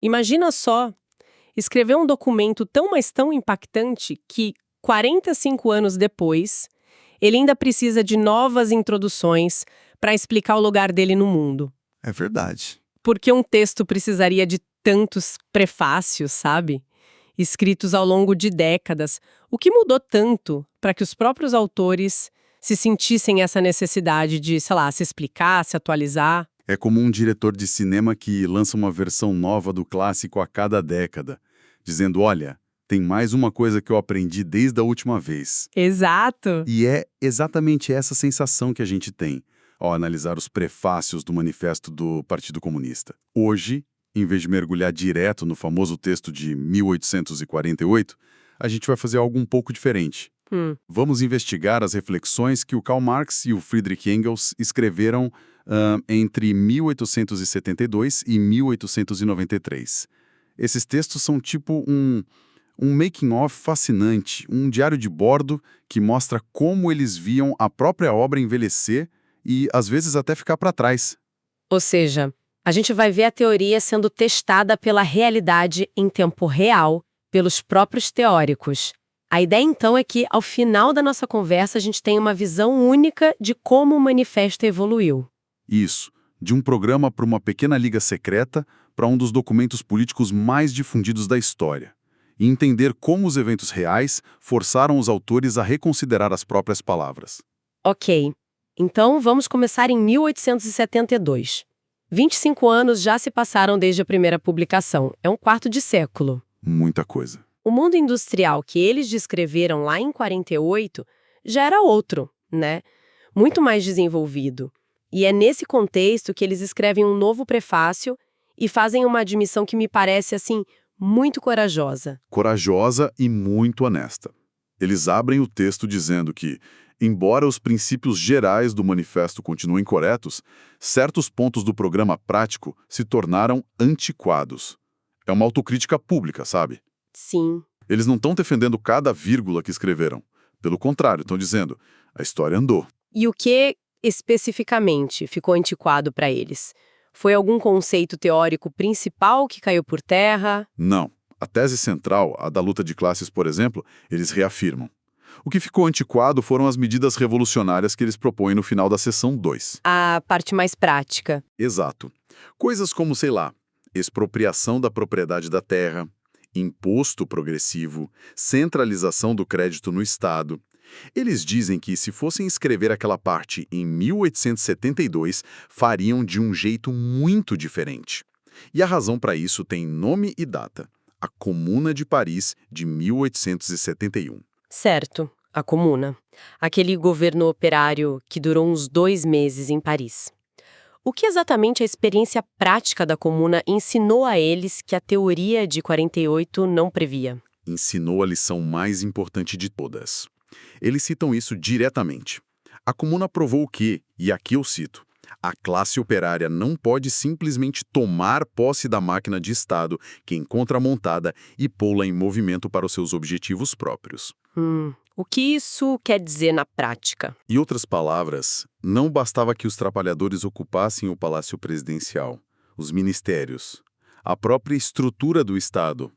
Imagina só, escrever um documento tão, mas tão impactante que, 45 anos depois, ele ainda precisa de novas introduções para explicar o lugar dele no mundo. É verdade. Porque um texto precisaria de tantos prefácios, sabe? Escritos ao longo de décadas. O que mudou tanto para que os próprios autores se sentissem essa necessidade de, sei lá, se explicar, se atualizar? É como um diretor de cinema que lança uma versão nova do clássico a cada década, dizendo, olha, tem mais uma coisa que eu aprendi desde a última vez. Exato! E é exatamente essa sensação que a gente tem ao analisar os prefácios do Manifesto do Partido Comunista. Hoje, em vez de mergulhar direto no famoso texto de 1848, a gente vai fazer algo um pouco diferente. Vamos investigar as reflexões que o Karl Marx e o Friedrich Engels escreveram entre 1872 e 1893. Esses textos são tipo um making-of fascinante, um diário de bordo que mostra como eles viam a própria obra envelhecer e, às vezes, até ficar para trás. Ou seja, a gente vai ver a teoria sendo testada pela realidade em tempo real, pelos próprios teóricos. A ideia, então, é que, ao final da nossa conversa, a gente tem uma visão única de como o manifesto evoluiu. Isso, de um programa para uma pequena liga secreta para um dos documentos políticos mais difundidos da história. E entender como os eventos reais forçaram os autores a reconsiderar as próprias palavras. Ok, então vamos começar em 1872. 25 anos já se passaram desde a primeira publicação, é um quarto de século. Muita coisa. O mundo industrial que eles descreveram lá em 48 já era outro, né? Muito mais desenvolvido. E é nesse contexto que eles escrevem um novo prefácio e fazem uma admissão que me parece, assim, muito corajosa. Corajosa e muito honesta. Eles abrem o texto dizendo que, embora os princípios gerais do manifesto continuem corretos, certos pontos do programa prático se tornaram antiquados. É uma autocrítica pública, sabe? Sim. Eles não estão defendendo cada vírgula que escreveram. Pelo contrário, estão dizendo, a história andou. E o que, especificamente, ficou antiquado para eles? Foi algum conceito teórico principal que caiu por terra? Não. A tese central, a da luta de classes, por exemplo, eles reafirmam. O que ficou antiquado foram as medidas revolucionárias que eles propõem no final da seção 2. A parte mais prática. Exato. Coisas como, sei lá, expropriação da propriedade da terra, imposto progressivo, centralização do crédito no Estado. Eles dizem que, se fossem escrever aquela parte em 1872, fariam de um jeito muito diferente. E a razão para isso tem nome e data: a Comuna de Paris, de 1871. Certo, a Comuna. Aquele governo operário que durou uns 2 meses em Paris. O que exatamente a experiência prática da Comuna ensinou a eles que a teoria de 48 não previa? Ensinou a lição mais importante de todas. Eles citam isso diretamente. A Comuna provou que, e aqui eu cito, a classe operária não pode simplesmente tomar posse da máquina de Estado que encontra montada e pô-la em movimento para os seus objetivos próprios. O que isso quer dizer na prática? Em outras palavras, não bastava que os trabalhadores ocupassem o palácio presidencial, os ministérios, a própria estrutura do Estado,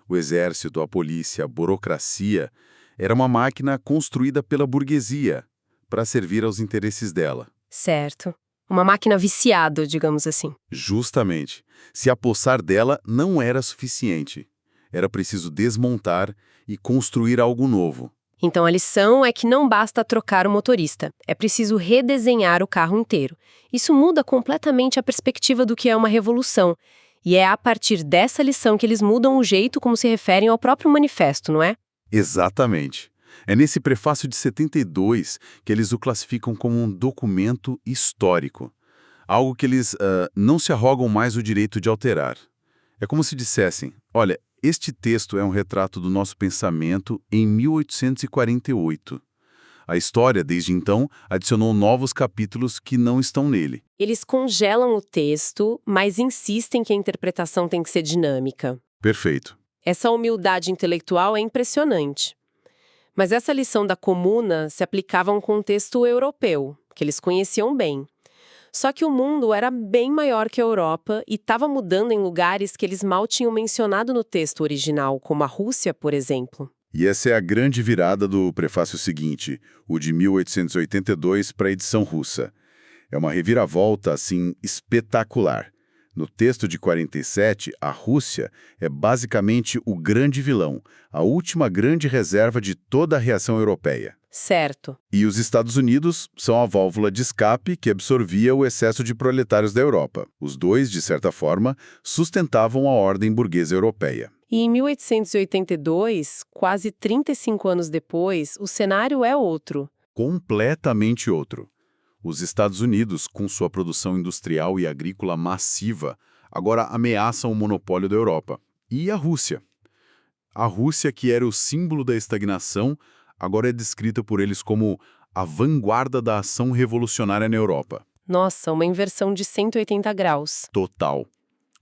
o exército, a polícia, a burocracia, era uma máquina construída pela burguesia para servir aos interesses dela. Certo. Uma máquina viciada, digamos assim. Justamente. Se apossar dela não era suficiente. Era preciso desmontar e construir algo novo. Então a lição é que não basta trocar o motorista, é preciso redesenhar o carro inteiro. Isso muda completamente a perspectiva do que é uma revolução. E é a partir dessa lição que eles mudam o jeito como se referem ao próprio manifesto, não é? Exatamente. É nesse prefácio de 72 que eles o classificam como um documento histórico. Algo que eles não se arrogam mais o direito de alterar. É como se dissessem, olha, este texto é um retrato do nosso pensamento em 1848. A história, desde então, adicionou novos capítulos que não estão nele. Eles congelam o texto, mas insistem que a interpretação tem que ser dinâmica. Perfeito. Essa humildade intelectual é impressionante. Mas essa lição da Comuna se aplicava a um contexto europeu, que eles conheciam bem. Só que o mundo era bem maior que a Europa e estava mudando em lugares que eles mal tinham mencionado no texto original, como a Rússia, por exemplo. E essa é a grande virada do prefácio seguinte, o de 1882 para a edição russa. É uma reviravolta, assim, espetacular. No texto de 47, a Rússia é basicamente o grande vilão, a última grande reserva de toda a reação europeia. Certo. E os Estados Unidos são a válvula de escape que absorvia o excesso de proletários da Europa. Os dois, de certa forma, sustentavam a ordem burguesa europeia. E em 1882, quase 35 anos depois, o cenário é outro. Completamente outro. Os Estados Unidos, com sua produção industrial e agrícola massiva, agora ameaçam o monopólio da Europa. E a Rússia? A Rússia, que era o símbolo da estagnação, agora é descrita por eles como a vanguarda da ação revolucionária na Europa. Nossa, uma inversão de 180 graus. Total.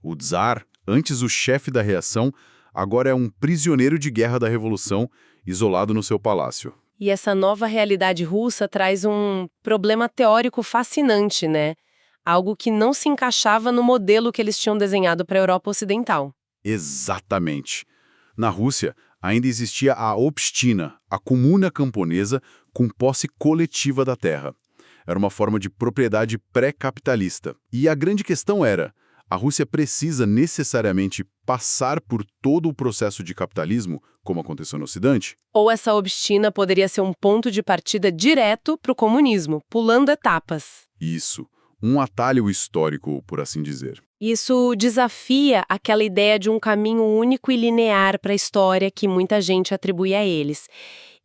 O Tsar, antes o chefe da reação, agora é um prisioneiro de guerra da Revolução, isolado no seu palácio. E essa nova realidade russa traz um problema teórico fascinante, né? Algo que não se encaixava no modelo que eles tinham desenhado para a Europa Ocidental. Exatamente. Na Rússia, ainda existia a Obshtina, a comuna camponesa com posse coletiva da terra. Era uma forma de propriedade pré-capitalista. E a grande questão era, a Rússia precisa necessariamente passar por todo o processo de capitalismo, como aconteceu no Ocidente? Ou essa Obshtina poderia ser um ponto de partida direto para o comunismo, pulando etapas. Isso. Um atalho histórico, por assim dizer. Isso desafia aquela ideia de um caminho único e linear para a história que muita gente atribui a eles.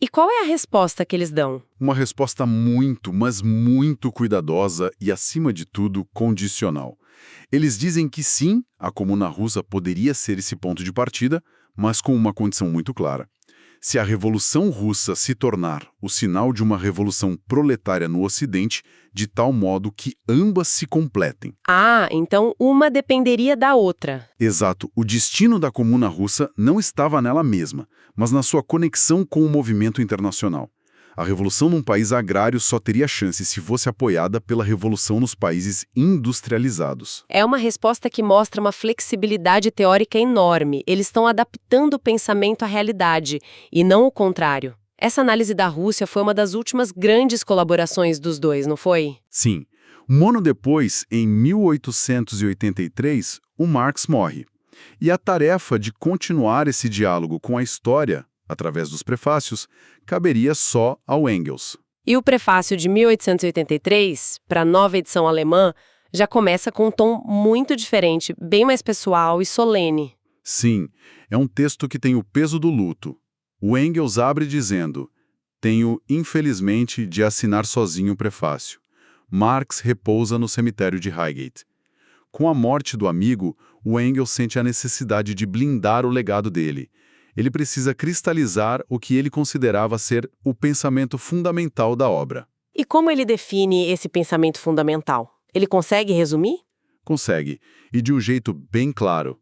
E qual é a resposta que eles dão? Uma resposta muito, mas muito cuidadosa e, acima de tudo, condicional. Eles dizem que sim, a Comuna Russa poderia ser esse ponto de partida, mas com uma condição muito clara. Se a Revolução Russa se tornar o sinal de uma revolução proletária no Ocidente, de tal modo que ambas se completem. Ah, então uma dependeria da outra. Exato. O destino da Comuna Russa não estava nela mesma, mas na sua conexão com o movimento internacional. A revolução num país agrário só teria chance se fosse apoiada pela revolução nos países industrializados. É uma resposta que mostra uma flexibilidade teórica enorme. Eles estão adaptando o pensamento à realidade, e não o contrário. Essa análise da Rússia foi uma das últimas grandes colaborações dos dois, não foi? Sim. Um ano depois, em 1883, o Marx morre. E a tarefa de continuar esse diálogo com a história, através dos prefácios, caberia só ao Engels. E o prefácio de 1883, para a nova edição alemã, já começa com um tom muito diferente, bem mais pessoal e solene. Sim, é um texto que tem o peso do luto. O Engels abre dizendo: "Tenho, infelizmente, de assinar sozinho o prefácio. Marx repousa no cemitério de Highgate." Com a morte do amigo, o Engels sente a necessidade de blindar o legado dele. Ele precisa cristalizar o que ele considerava ser o pensamento fundamental da obra. E como ele define esse pensamento fundamental? Ele consegue resumir? Consegue, e de um jeito bem claro.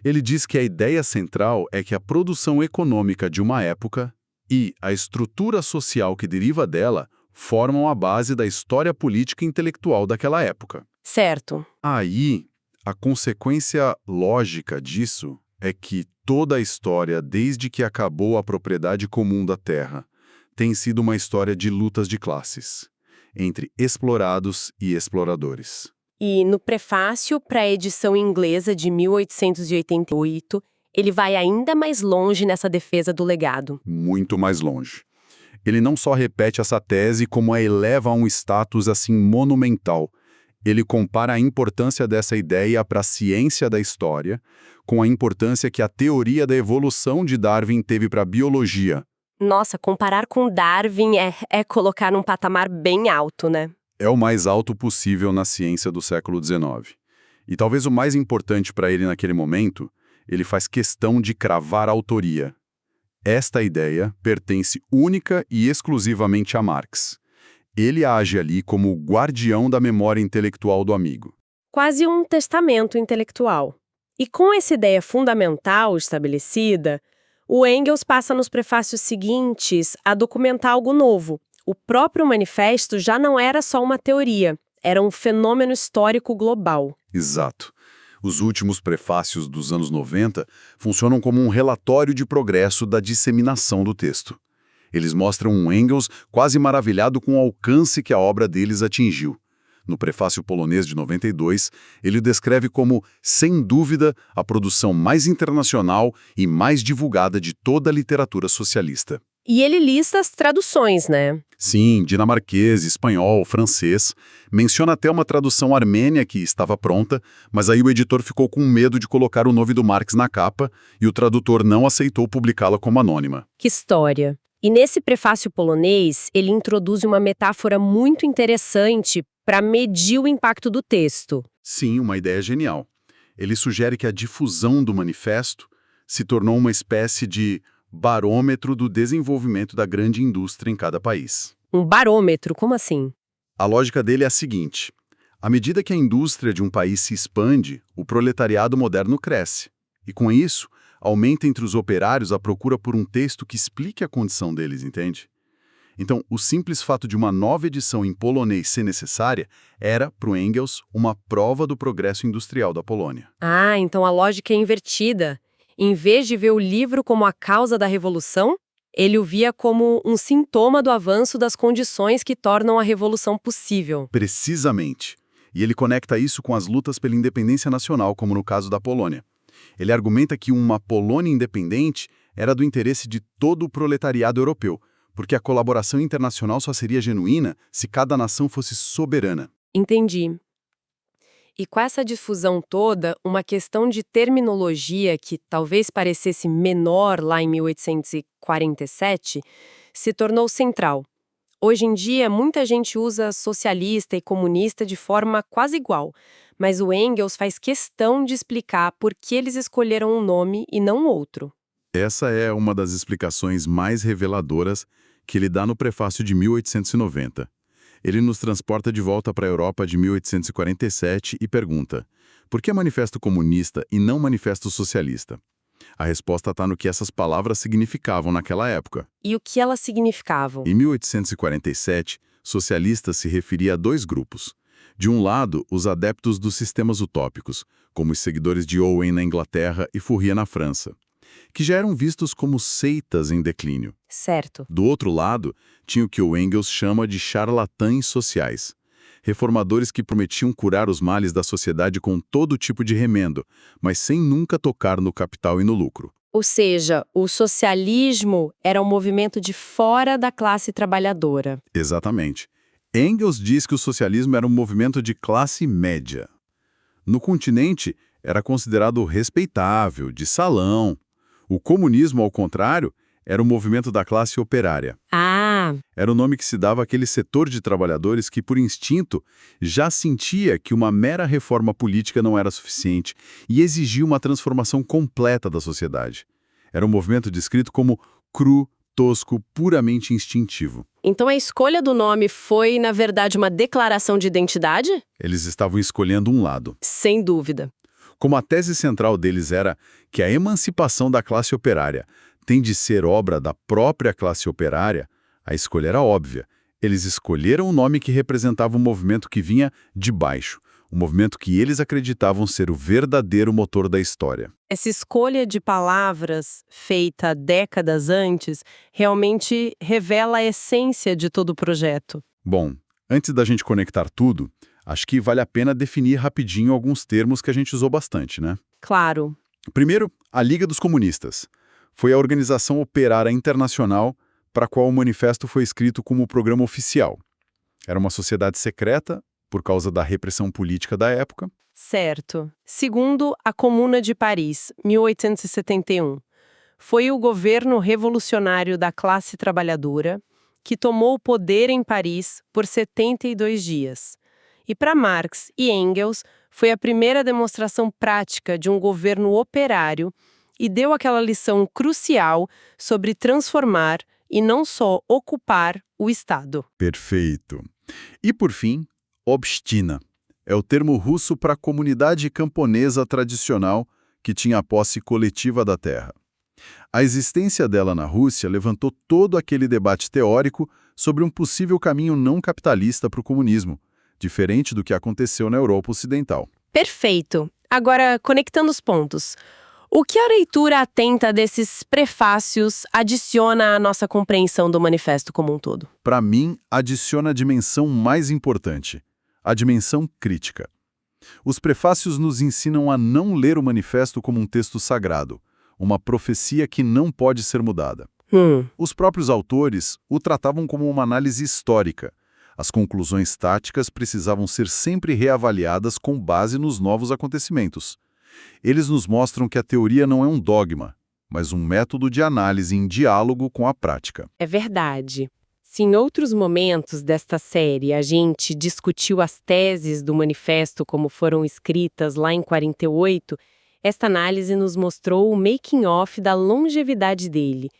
Ele diz que a ideia central é que a produção econômica de uma época e a estrutura social que deriva dela formam a base da história política e intelectual daquela época. Certo. Aí, a consequência lógica disso é que toda a história, desde que acabou a propriedade comum da terra, tem sido uma história de lutas de classes, entre explorados e exploradores. E no prefácio para a edição inglesa de 1888, ele vai ainda mais longe nessa defesa do legado. Muito mais longe. Ele não só repete essa tese, como a eleva a um status assim monumental. Ele compara a importância dessa ideia para a ciência da história com a importância que a teoria da evolução de Darwin teve para a biologia. Nossa, comparar com Darwin é colocar num patamar bem alto, né? É o mais alto possível na ciência do século XIX. E talvez o mais importante para ele naquele momento, ele faz questão de cravar a autoria. Esta ideia pertence única e exclusivamente a Marx. Ele age ali como o guardião da memória intelectual do amigo. Quase um testamento intelectual. E com essa ideia fundamental estabelecida, o Engels passa nos prefácios seguintes a documentar algo novo. O próprio manifesto já não era só uma teoria, era um fenômeno histórico global. Exato. Os últimos prefácios dos anos 90 funcionam como um relatório de progresso da disseminação do texto. Eles mostram um Engels quase maravilhado com o alcance que a obra deles atingiu. No prefácio polonês de 92, ele o descreve como, sem dúvida, a produção mais internacional e mais divulgada de toda a literatura socialista. E ele lista as traduções, né? Sim, dinamarquês, espanhol, francês. Menciona até uma tradução armênia que estava pronta, mas aí o editor ficou com medo de colocar o nome do Marx na capa e o tradutor não aceitou publicá-la como anônima. Que história! E nesse prefácio polonês, ele introduz uma metáfora muito interessante para medir o impacto do texto. Sim, uma ideia genial. Ele sugere que a difusão do manifesto se tornou uma espécie de barômetro do desenvolvimento da grande indústria em cada país. Um barômetro, como assim? A lógica dele é a seguinte: à medida que a indústria de um país se expande, o proletariado moderno cresce. E com isso, aumenta entre os operários a procura por um texto que explique a condição deles, entende? Então, o simples fato de uma nova edição em polonês ser necessária era, para o Engels, uma prova do progresso industrial da Polônia. Ah, então a lógica é invertida. Em vez de ver o livro como a causa da revolução, ele o via como um sintoma do avanço das condições que tornam a revolução possível. Precisamente. E ele conecta isso com as lutas pela independência nacional, como no caso da Polônia. Ele argumenta que uma Polônia independente era do interesse de todo o proletariado europeu, porque a colaboração internacional só seria genuína se cada nação fosse soberana. Entendi. E com essa difusão toda, uma questão de terminologia que talvez parecesse menor lá em 1847 se tornou central. Hoje em dia, muita gente usa socialista e comunista de forma quase igual, mas o Engels faz questão de explicar por que eles escolheram um nome e não outro. Essa é uma das explicações mais reveladoras que ele dá no prefácio de 1890. Ele nos transporta de volta para a Europa de 1847 e pergunta: por que manifesto comunista e não manifesto socialista? A resposta está no que essas palavras significavam naquela época. E o que elas significavam? Em 1847, socialista se referia a dois grupos. De um lado, os adeptos dos sistemas utópicos, como os seguidores de Owen na Inglaterra e Fourier na França, que já eram vistos como seitas em declínio. Certo. Do outro lado, tinha o que o Engels chama de charlatães sociais. Reformadores que prometiam curar os males da sociedade com todo tipo de remendo, mas sem nunca tocar no capital e no lucro. Ou seja, o socialismo era um movimento de fora da classe trabalhadora. Exatamente. Engels diz que o socialismo era um movimento de classe média. No continente, era considerado respeitável, de salão. O comunismo, ao contrário, era um movimento da classe operária. Ah, Era o nome que se dava àquele setor de trabalhadores que, por instinto, já sentia que uma mera reforma política não era suficiente e exigia uma transformação completa da sociedade. Era um movimento descrito como cru, tosco, puramente instintivo. então a escolha do nome foi, na verdade, uma declaração de identidade? Eles estavam escolhendo um lado. Sem dúvida. Como a tese central deles era que a emancipação da classe operária tem de ser obra da própria classe operária, a escolha era óbvia. Eles escolheram o nome que representava um movimento que vinha de baixo, um movimento que eles acreditavam ser o verdadeiro motor da história. Essa escolha de palavras, feita décadas antes, realmente revela a essência de todo o projeto. Bom, antes da gente conectar tudo, acho que vale a pena definir rapidinho alguns termos que a gente usou bastante, né? Claro. Primeiro, a Liga dos Comunistas. Foi a organização operária internacional para a qual o manifesto foi escrito como programa oficial. Era uma sociedade secreta, por causa da repressão política da época. Certo. Segundo, a Comuna de Paris, 1871. Foi o governo revolucionário da classe trabalhadora que tomou o poder em Paris por 72 dias. E para Marx e Engels, foi a primeira demonstração prática de um governo operário e deu aquela lição crucial sobre transformar e não só ocupar o Estado. Perfeito. E, por fim, obstina. É o termo russo para a comunidade camponesa tradicional que tinha a posse coletiva da terra. A existência dela na Rússia levantou todo aquele debate teórico sobre um possível caminho não capitalista para o comunismo, diferente do que aconteceu na Europa Ocidental. Perfeito. Agora, conectando os pontos. O que a leitura atenta desses prefácios adiciona à nossa compreensão do manifesto como um todo? Para mim, adiciona a dimensão mais importante, a dimensão crítica. Os prefácios nos ensinam a não ler o manifesto como um texto sagrado, uma profecia que não pode ser mudada. Os próprios autores o tratavam como uma análise histórica. As conclusões táticas precisavam ser sempre reavaliadas com base nos novos acontecimentos. Eles nos mostram que a teoria não é um dogma, mas um método de análise em diálogo com a prática. É verdade. Se em outros momentos desta série a gente discutiu as teses do manifesto como foram escritas lá em 48, esta análise nos mostrou o making-of da longevidade dele.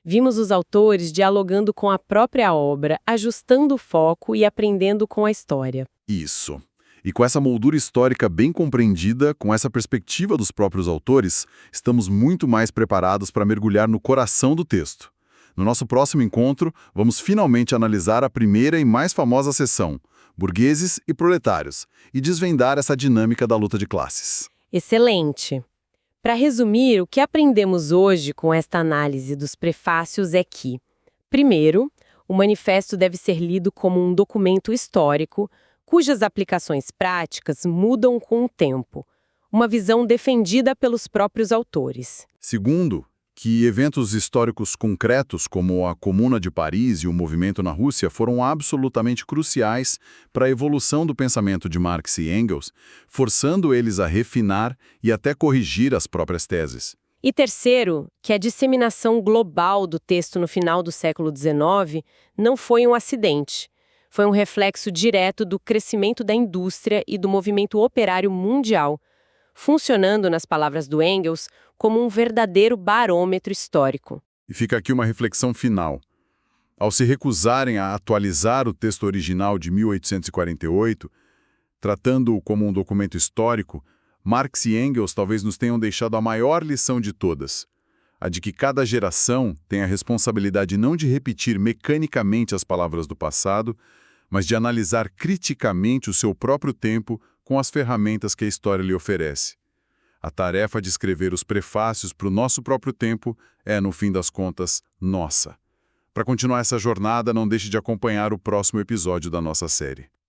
Vimos os autores dialogando com a própria obra, ajustando o foco e aprendendo com a história. Isso. E com essa moldura histórica bem compreendida, com essa perspectiva dos próprios autores, estamos muito mais preparados para mergulhar no coração do texto. No nosso próximo encontro, vamos finalmente analisar a primeira e mais famosa seção, burgueses e proletários, e desvendar essa dinâmica da luta de classes. Excelente! Para resumir, o que aprendemos hoje com esta análise dos prefácios é que, primeiro, o manifesto deve ser lido como um documento histórico, cujas aplicações práticas mudam com o tempo, uma visão defendida pelos próprios autores. Segundo, que eventos históricos concretos como a Comuna de Paris e o movimento na Rússia foram absolutamente cruciais para a evolução do pensamento de Marx e Engels, forçando eles a refinar e até corrigir as próprias teses. E terceiro, que a disseminação global do texto no final do século XIX não foi um acidente. Foi um reflexo direto do crescimento da indústria e do movimento operário mundial, funcionando, nas palavras do Engels, como um verdadeiro barômetro histórico. E fica aqui uma reflexão final. Ao se recusarem a atualizar o texto original de 1848, tratando-o como um documento histórico, Marx e Engels talvez nos tenham deixado a maior lição de todas, a de que cada geração tem a responsabilidade não de repetir mecanicamente as palavras do passado, mas de analisar criticamente o seu próprio tempo com as ferramentas que a história lhe oferece. A tarefa de escrever os prefácios para o nosso próprio tempo é, no fim das contas, nossa. Para continuar essa jornada, não deixe de acompanhar o próximo episódio da nossa série.